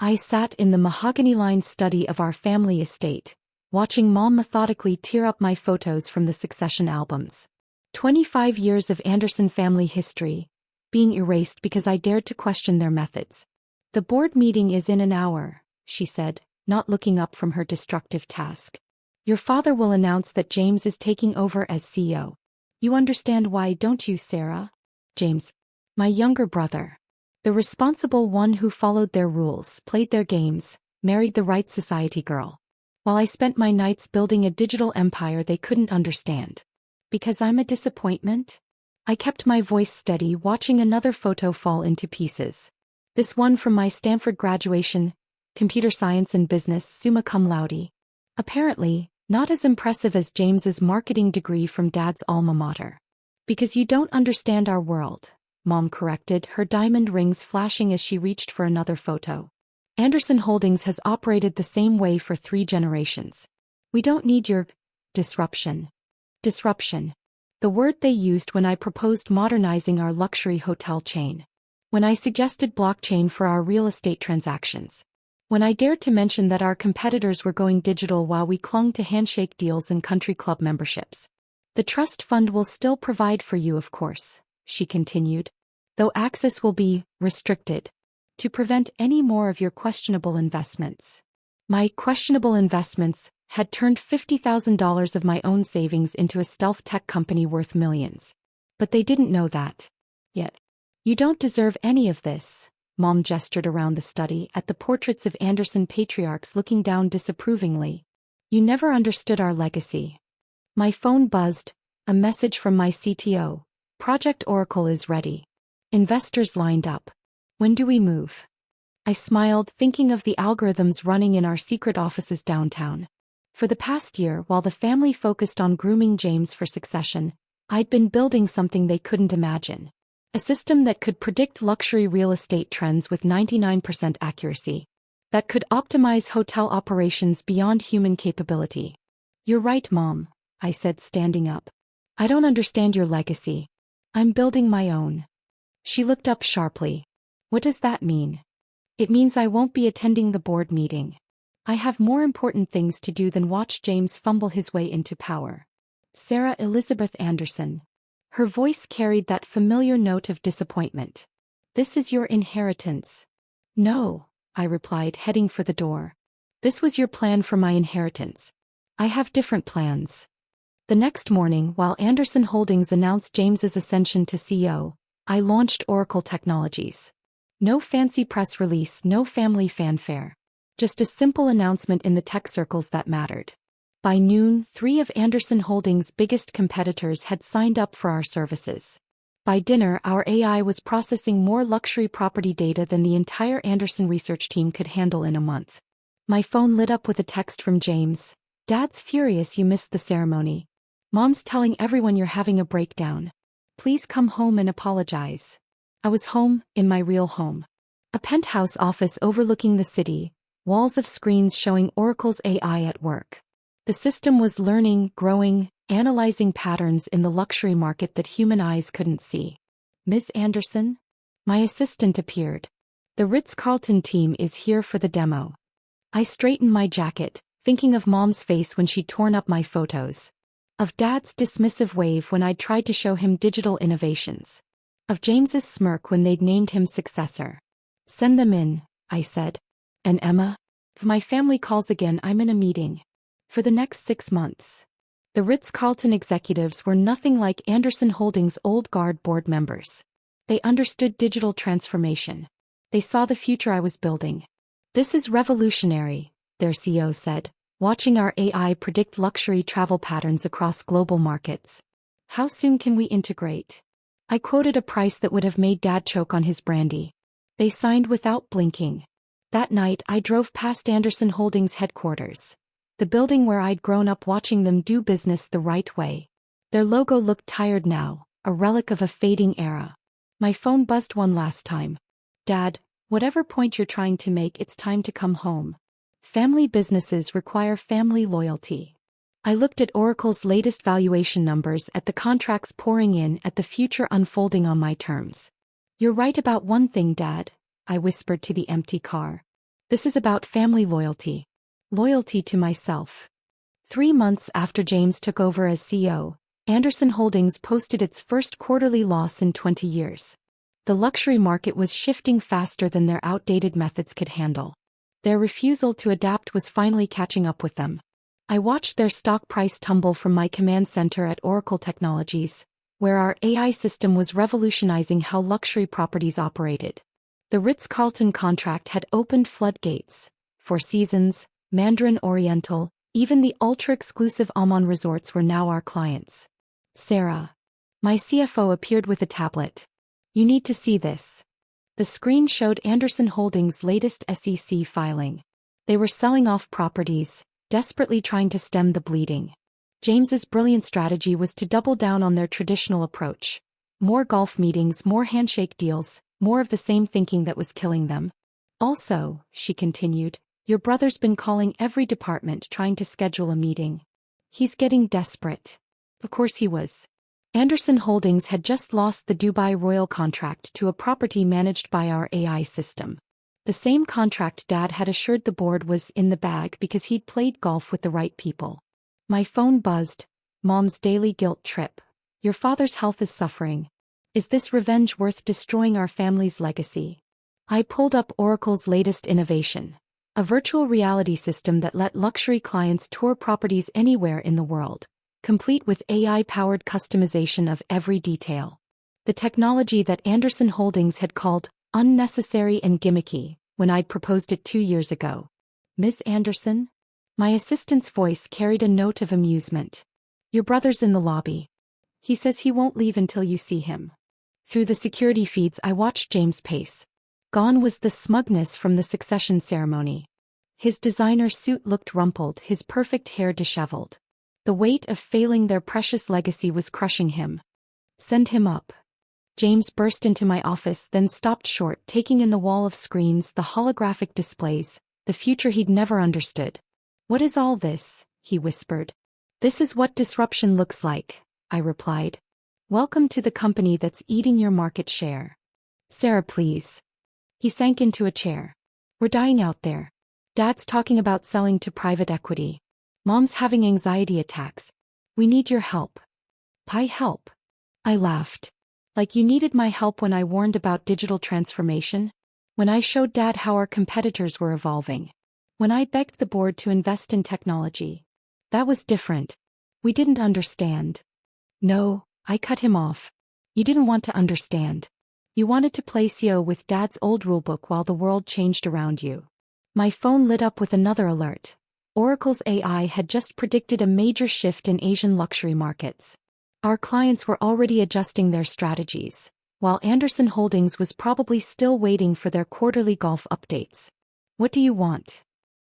I sat in the mahogany-lined study of our family estate, watching Mom methodically tear up my photos from the succession albums. 25 years of Anderson family history, being erased because I dared to question their methods. The board meeting is in an hour, she said, not looking up from her destructive task. Your father will announce that James is taking over as CEO. You understand why, don't you, Sarah? James. My younger brother. The responsible one who followed their rules, played their games, married the right society girl. While I spent my nights building a digital empire they couldn't understand. Because I'm a disappointment? I kept my voice steady, watching another photo fall into pieces. This one from my Stanford graduation, computer science and business, summa cum laude. Apparently, not as impressive as James's marketing degree from Dad's alma mater. Because you don't understand our world, Mom corrected, her diamond rings flashing as she reached for another photo. Anderson Holdings has operated the same way for 3 generations. We don't need your disruption. Disruption. The word they used when I proposed modernizing our luxury hotel chain. When I suggested blockchain for our real estate transactions. When I dared to mention that our competitors were going digital while we clung to handshake deals and country club memberships. The trust fund will still provide for you, of course, she continued. Though access will be restricted. To prevent any more of your questionable investments. My questionable investments had turned $50,000 of my own savings into a stealth tech company worth millions. But they didn't know that. Yet. You don't deserve any of this, Mom gestured around the study at the portraits of Anderson patriarchs looking down disapprovingly. You never understood our legacy. My phone buzzed, a message from my CTO. Project Oracle is ready. Investors lined up. When do we move? I smiled, thinking of the algorithms running in our secret offices downtown. For the past year, while the family focused on grooming James for succession, I'd been building something they couldn't imagine. A system that could predict luxury real estate trends with 99% accuracy. That could optimize hotel operations beyond human capability. You're right, Mom, I said, standing up. I don't understand your legacy. I'm building my own. She looked up sharply. What does that mean? It means I won't be attending the board meeting. I have more important things to do than watch James fumble his way into power. Sarah Elizabeth Anderson. Her voice carried that familiar note of disappointment. This is your inheritance. No, I replied, heading for the door. This was your plan for my inheritance. I have different plans. The next morning, while Anderson Holdings announced James's ascension to CEO, I launched Oracle Technologies. No fancy press release, no family fanfare. Just a simple announcement in the tech circles that mattered. By noon, 3 of Anderson Holdings' biggest competitors had signed up for our services. By dinner, our AI was processing more luxury property data than the entire Anderson research team could handle in a month. My phone lit up with a text from James. Dad's furious you missed the ceremony. Mom's telling everyone you're having a breakdown. Please come home and apologize. I was home, in my real home. A penthouse office overlooking the city, walls of screens showing Oracle's AI at work. The system was learning, growing, analyzing patterns in the luxury market that human eyes couldn't see. Ms. Anderson? My assistant appeared. The Ritz-Carlton team is here for the demo. I straightened my jacket, thinking of Mom's face when she'd torn up my photos. Of Dad's dismissive wave when I'd tried to show him digital innovations. Of James's smirk when they'd named him successor. Send them in, I said. And Emma? If my family calls again, I'm in a meeting. For the next 6 months. The Ritz-Carlton executives were nothing like Anderson Holdings' old guard board members. They understood digital transformation. They saw the future I was building. This is revolutionary, their CEO said, watching our AI predict luxury travel patterns across global markets. How soon can we integrate? I quoted a price that would have made Dad choke on his brandy. They signed without blinking. That night I drove past Anderson Holdings headquarters. The building where I'd grown up watching them do business the right way. Their logo looked tired now, a relic of a fading era. My phone buzzed one last time. Dad, whatever point you're trying to make, it's time to come home. Family businesses require family loyalty. I looked at Oracle's latest valuation numbers, at the contracts pouring in, at the future unfolding on my terms. You're right about one thing, Dad, I whispered to the empty car. This is about family loyalty. Loyalty to myself. 3 months after James took over as CEO, Anderson Holdings posted its first quarterly loss in 20 years. The luxury market was shifting faster than their outdated methods could handle. Their refusal to adapt was finally catching up with them. I watched their stock price tumble from my command center at Oracle Technologies, where our AI system was revolutionizing how luxury properties operated. The Ritz-Carlton contract had opened floodgates. Four Seasons, Mandarin Oriental, even the ultra-exclusive Alma resorts were now our clients. Sarah. My CFO appeared with a tablet. You need to see this. The screen showed Anderson Holdings' latest SEC filing. They were selling off properties, desperately trying to stem the bleeding. James's brilliant strategy was to double down on their traditional approach. More golf meetings, more handshake deals, more of the same thinking that was killing them. Also, she continued, your brother's been calling every department trying to schedule a meeting. He's getting desperate. Of course he was. Anderson Holdings had just lost the Dubai Royal contract to a property managed by our AI system. The same contract Dad had assured the board was in the bag because he'd played golf with the right people. My phone buzzed. Mom's daily guilt trip. Your father's health is suffering. Is this revenge worth destroying our family's legacy? I pulled up Oracle's latest innovation. A virtual reality system that let luxury clients tour properties anywhere in the world, complete with AI-powered customization of every detail. The technology that Anderson Holdings had called unnecessary and gimmicky when I'd proposed it 2 years ago. Miss Anderson? My assistant's voice carried a note of amusement. Your brother's in the lobby. He says he won't leave until you see him. Through the security feeds I watched James pace. Gone was the smugness from the succession ceremony. His designer suit looked rumpled, his perfect hair disheveled. The weight of failing their precious legacy was crushing him. Send him up. James burst into my office, then stopped short, taking in the wall of screens, the holographic displays, the future he'd never understood. What is all this? He whispered. This is what disruption looks like, I replied. Welcome to the company that's eating your market share. Sarah, please. He sank into a chair. We're dying out there. Dad's talking about selling to private equity. Mom's having anxiety attacks. We need your help. Pie help. I laughed. Like you needed my help when I warned about digital transformation? When I showed Dad how our competitors were evolving? When I begged the board to invest in technology? That was different. We didn't understand. No, I cut him off. You didn't want to understand. You wanted to play CEO with Dad's old rulebook while the world changed around you. My phone lit up with another alert. Oracle's AI had just predicted a major shift in Asian luxury markets. Our clients were already adjusting their strategies, while Anderson Holdings was probably still waiting for their quarterly golf updates. What do you want?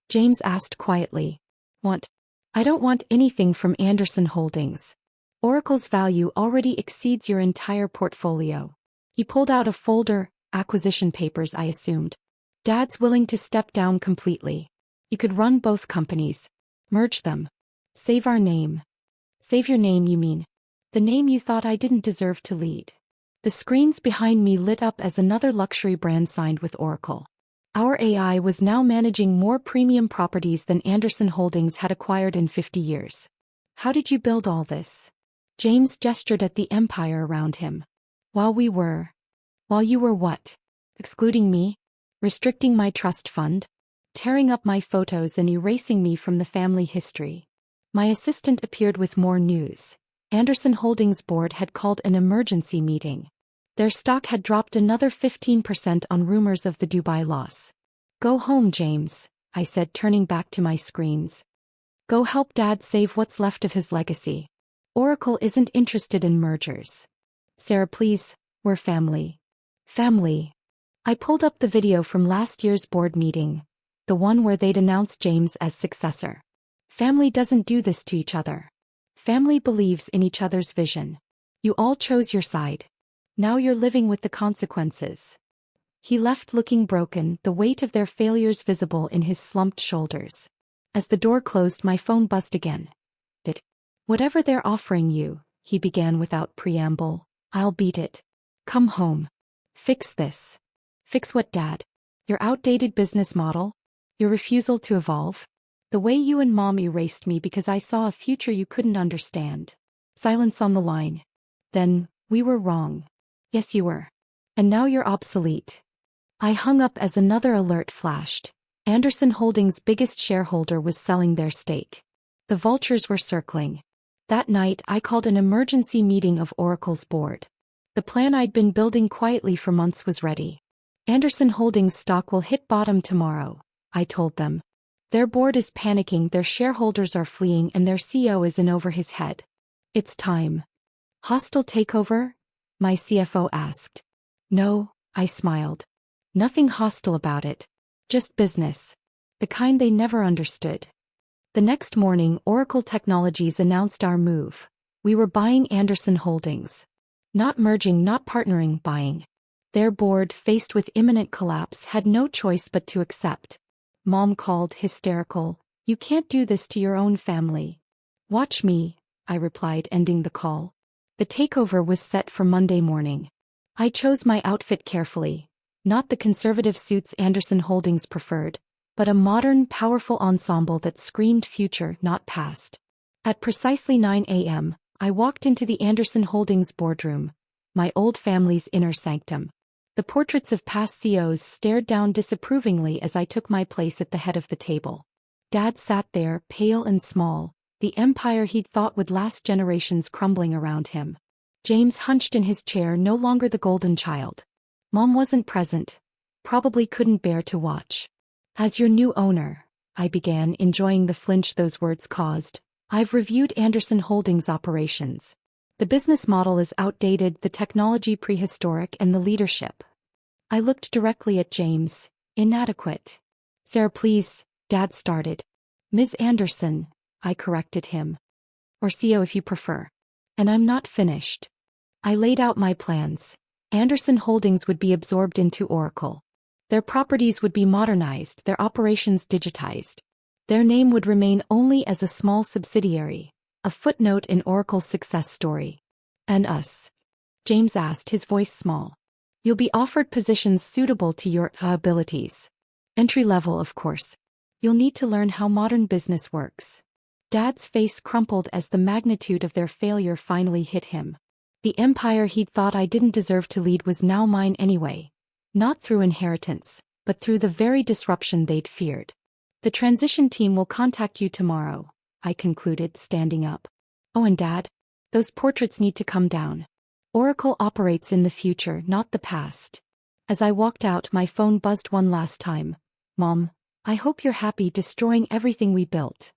James asked quietly. Want? I don't want anything from Anderson Holdings. Oracle's value already exceeds your entire portfolio. He pulled out a folder, acquisition papers, I assumed. Dad's willing to step down completely. You could run both companies. Merge them. Save our name. Save your name, you mean? The name you thought I didn't deserve to lead. The screens behind me lit up as another luxury brand signed with Oracle. Our AI was now managing more premium properties than Anderson Holdings had acquired in 50 years. How did you build all this? James gestured at the empire around him. While you were what? Excluding me? Restricting my trust fund? Tearing up my photos and erasing me from the family history. My assistant appeared with more news. Anderson Holdings board had called an emergency meeting. Their stock had dropped another 15% on rumors of the Dubai loss. Go home, James, I said, turning back to my screens. Go help Dad save what's left of his legacy. Oracle isn't interested in mergers. Sarah, please, we're family. Family. I pulled up the video from last year's board meeting, the one where they'd announced James as successor. Family doesn't do this to each other. Family believes in each other's vision. You all chose your side. Now you're living with the consequences. He left looking broken, the weight of their failures visible in his slumped shoulders. As the door closed, my phone buzzed again. Whatever they're offering you, he began without preamble, I'll beat it. Come home. Fix this. Fix what, Dad? Your outdated business model? Your refusal to evolve? The way you and Mom erased me because I saw a future you couldn't understand. Silence on the line. Then, we were wrong. Yes, you were. And now you're obsolete. I hung up as another alert flashed. Anderson Holdings' biggest shareholder was selling their stake. The vultures were circling. That night I called an emergency meeting of Oracle's board. The plan I'd been building quietly for months was ready. Anderson Holdings stock will hit bottom tomorrow, I told them. Their board is panicking, their shareholders are fleeing, and their CEO is in over his head. It's time. Hostile takeover? My CFO asked. No, I smiled. Nothing hostile about it. Just business. The kind they never understood. The next morning, Oracle Technologies announced our move. We were buying Anderson Holdings. Not merging, not partnering, buying. Their board, faced with imminent collapse, had no choice but to accept. Mom called, hysterical, "You can't do this to your own family." "Watch me," I replied, ending the call. The takeover was set for Monday morning. I chose my outfit carefully. Not the conservative suits Anderson Holdings preferred, but a modern, powerful ensemble that screamed future, not past. At precisely 9 a.m., I walked into the Anderson Holdings boardroom, my old family's inner sanctum. The portraits of past CEOs stared down disapprovingly as I took my place at the head of the table. Dad sat there, pale and small, the empire he'd thought would last generations crumbling around him. James hunched in his chair, no longer the golden child. Mom wasn't present, probably couldn't bear to watch. "As your new owner," I began, enjoying the flinch those words caused, "I've reviewed Anderson Holdings' operations. The business model is outdated, the technology prehistoric, and the leadership." I looked directly at James. Inadequate. "Sarah, please," Dad started. "Ms. Anderson," I corrected him. "Or CEO if you prefer." "And I'm not finished." I laid out my plans. Anderson Holdings would be absorbed into Oracle. Their properties would be modernized, their operations digitized. Their name would remain only as a small subsidiary, a footnote in Oracle's success story. "And us?" James asked, his voice small. "You'll be offered positions suitable to your abilities. Entry level, of course. You'll need to learn how modern business works." Dad's face crumpled as the magnitude of their failure finally hit him. The empire he'd thought I didn't deserve to lead was now mine anyway. Not through inheritance, but through the very disruption they'd feared. "The transition team will contact you tomorrow," I concluded, standing up. "Oh, and Dad? Those portraits need to come down. Oracle operates in the future, not the past." As I walked out, my phone buzzed one last time. "Mom, I hope you're happy destroying everything we built."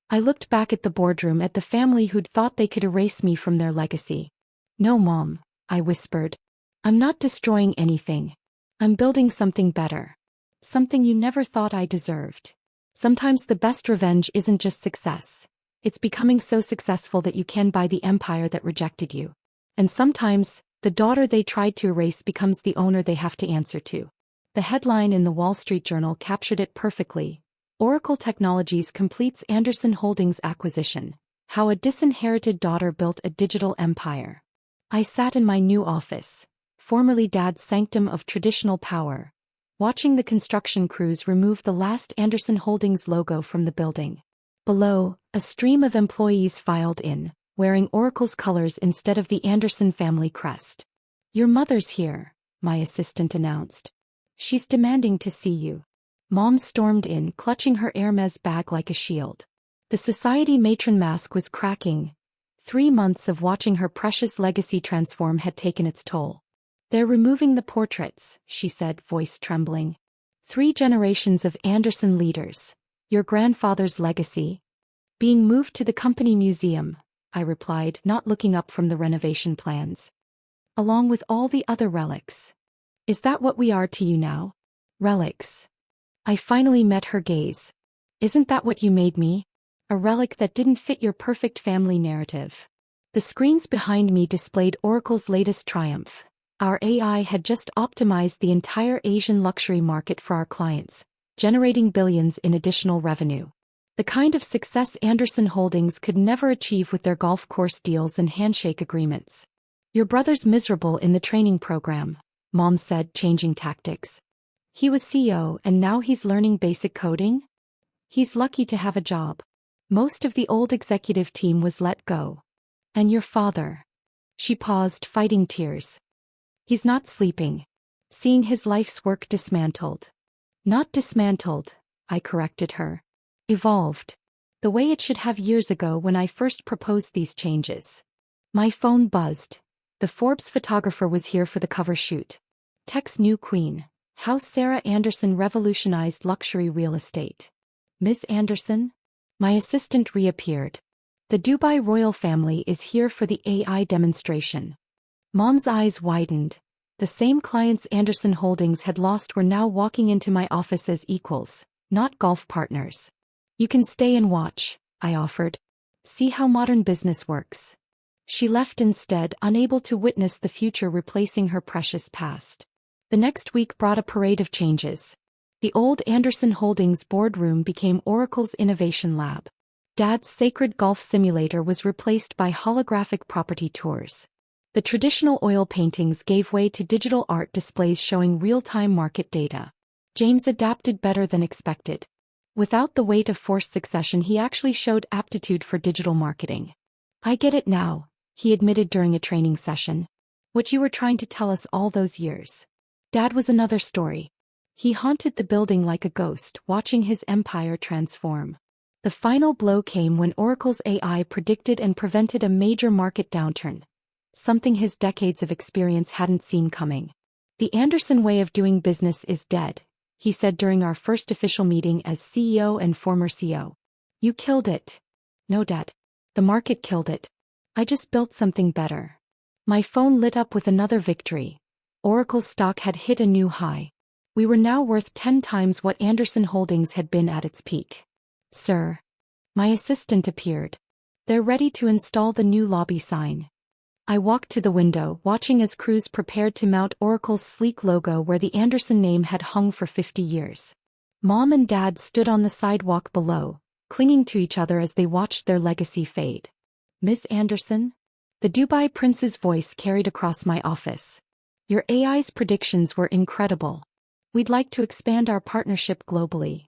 I looked back at the boardroom, at the family who'd thought they could erase me from their legacy. "No, Mom," I whispered. "I'm not destroying anything. I'm building something better. Something you never thought I deserved." Sometimes the best revenge isn't just success. It's becoming so successful that you can buy the empire that rejected you. And sometimes, the daughter they tried to erase becomes the owner they have to answer to. The headline in the Wall Street Journal captured it perfectly. Oracle Technologies completes Anderson Holdings acquisition. How a disinherited daughter built a digital empire. I sat in my new office, formerly Dad's sanctum of traditional power, watching the construction crews remove the last Anderson Holdings logo from the building. Below, a stream of employees filed in, wearing Oracle's colors instead of the Anderson family crest. "Your mother's here," my assistant announced. "She's demanding to see you." Mom stormed in, clutching her Hermes bag like a shield. The society matron mask was cracking. 3 months of watching her precious legacy transform had taken its toll. "They're removing the portraits," she said, voice trembling. 3 generations of Anderson leaders. Your grandfather's legacy. "Being moved to the company museum," I replied, not looking up from the renovation plans. "Along with all the other relics." "Is that what we are to you now? Relics?" I finally met her gaze. "Isn't that what you made me? A relic that didn't fit your perfect family narrative." The screens behind me displayed Oracle's latest triumph. Our AI had just optimized the entire Asian luxury market for our clients, generating billions in additional revenue. The kind of success Anderson Holdings could never achieve with their golf course deals and handshake agreements. "Your brother's miserable in the training program," Mom said, changing tactics. He was CEO and now he's learning basic coding? He's lucky to have a job. Most of the old executive team was let go. And your father? She paused, fighting tears. He's not sleeping. Seeing his life's work dismantled. Not dismantled, I corrected her. Evolved. The way it should have years ago when I first proposed these changes. My phone buzzed. The Forbes photographer was here for the cover shoot. Tech's new queen. How Sarah Anderson revolutionized luxury real estate. Ms. Anderson? My assistant reappeared. The Dubai royal family is here for the AI demonstration. Mom's eyes widened. The same clients Anderson Holdings had lost were now walking into my office as equals, not golf partners. You can stay and watch, I offered. See how modern business works. She left instead, unable to witness the future replacing her precious past. The next week brought a parade of changes. The old Anderson Holdings boardroom became Oracle's innovation lab. Dad's sacred golf simulator was replaced by holographic property tours. The traditional oil paintings gave way to digital art displays showing real-time market data. James adapted better than expected. Without the weight of forced succession, he actually showed aptitude for digital marketing. I get it now, he admitted during a training session. What you were trying to tell us all those years. Dad was another story. He haunted the building like a ghost, watching his empire transform. The final blow came when Oracle's AI predicted and prevented a major market downturn. Something his decades of experience hadn't seen coming. The Anderson way of doing business is dead, he said during our first official meeting as CEO and former CEO. You killed it. No, Dad. The market killed it. I just built something better. My phone lit up with another victory. Oracle's stock had hit a new high. We were now worth 10 times what Anderson Holdings had been at its peak. Sir. My assistant appeared. They're ready to install the new lobby sign. I walked to the window, watching as crews prepared to mount Oracle's sleek logo where the Anderson name had hung for 50 years. Mom and Dad stood on the sidewalk below, clinging to each other as they watched their legacy fade. Miss Anderson? The Dubai prince's voice carried across my office. Your AI's predictions were incredible. We'd like to expand our partnership globally.